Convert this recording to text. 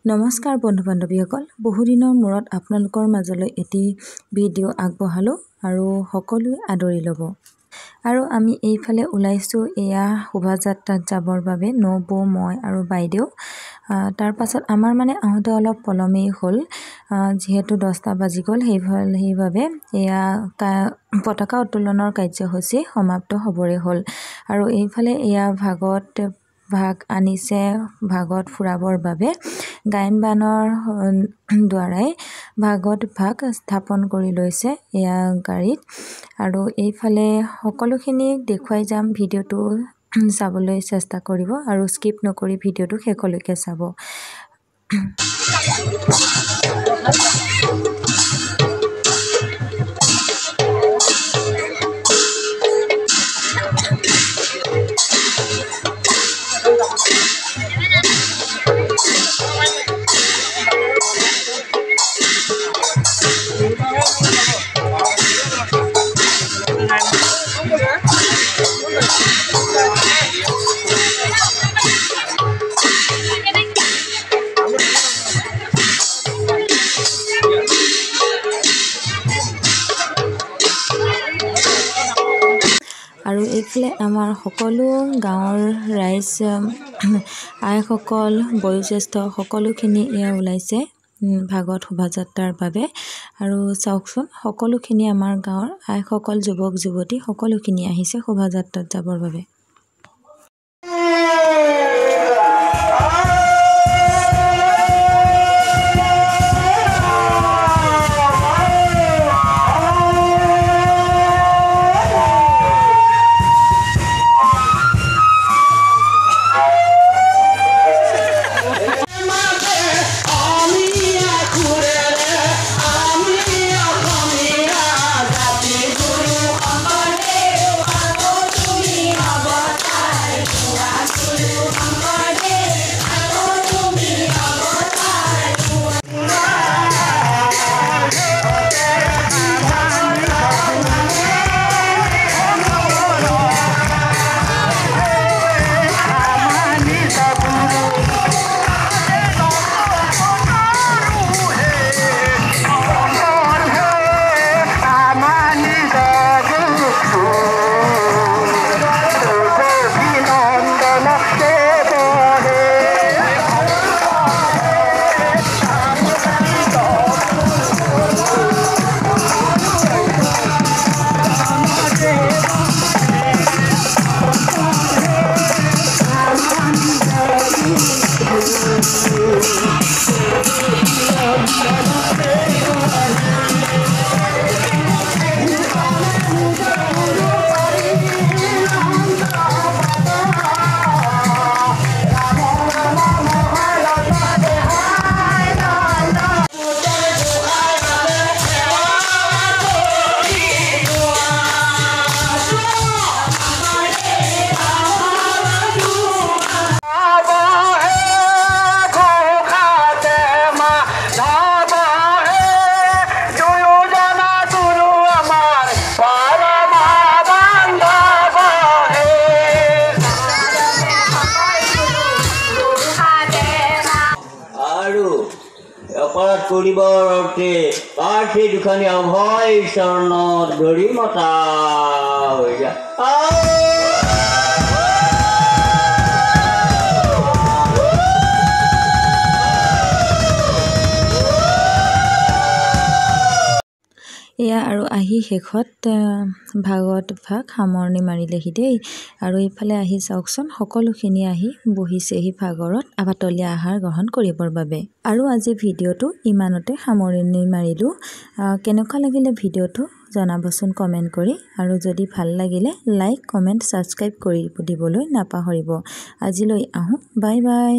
নমস্কাৰ বন্ধু বান্ধৱীসকল, বহুদিনৰ মূৰত আপোনালোকৰ মাজলৈ এটি ভিডিঅ' আগবঢ়ালোঁ আৰু সকলোৱে আদৰি ল'ব। আৰু আমি এইফালে ওলাইছোঁ এয়া শোভাযাত্ৰাত যাবৰ বাবে, নবৌ, মই আৰু বাইদেউ। তাৰ পাছত আমাৰ আহোঁতে অলপ পলমেই হ'ল, যিহেতু 10টা বাজি গ'ল। সেইবাবে এয়া পতাকা উত্তোলনৰ কাৰ্যসূচী সমাপ্ত হ'বৰে হ'ল। আৰু এইফালে এয়া ভাগ আনিছে ভাগত ফুৰাবৰ বাবে। গায়ন বায়নৰ দ্বাৰাই ভাগ স্থাপন কৰি লৈছে এয়া গাড়ীত। আৰু এইফালে সকলোখিনি দেখুৱাই যাম। ভিডিঅ'টো চাবলৈ চেষ্টা কৰিব আৰু স্কিপ নকৰি ভিডিঅ'টো শেষলৈকে চাব। আৰু এইফালে আমাৰ সকলো গাঁৱৰ ৰাইজ, আইসকল, বয়োজ্যেষ্ঠ সকলোখিনি এয়া ওলাইছে ভাগত শোভাযাত্ৰাৰ বাবে। আৰু চাওকচোন, সকলোখিনি আমাৰ গাঁৱৰ আইসকল, যুৱক যুৱতী সকলোখিনি আহিছে শোভাযাত্ৰাত যাবৰ বাবে। অপৰাধ কৰিবৰ অৰ্থে প্ৰাৰ্থী দুখনি অভয় চৰণত ধৰি মতা হৈ যায়। এয়া আৰু আহি শেষত ভাগ সামৰণি মাৰিলেহি দেই। আৰু এইফালে আহি চাওকচোন, সকলোখিনি আহি বহিছেহি ভাগৰত আপাতলীয়া আহাৰ গ্ৰহণ কৰিবৰ বাবে। আৰু আজি ভিডিঅ'টো ইমানতে সামৰণি মাৰিলোঁ। কেনেকুৱা লাগিলে ভিডিঅ'টো জনাবচোন কমেণ্ট কৰি। আৰু যদি ভাল লাগিলে লাইক, কমেণ্ট, ছাবস্ক্ৰাইব কৰি দিবলৈ নাপাহৰিব। আজিলৈ আহোঁ, বাই বাই।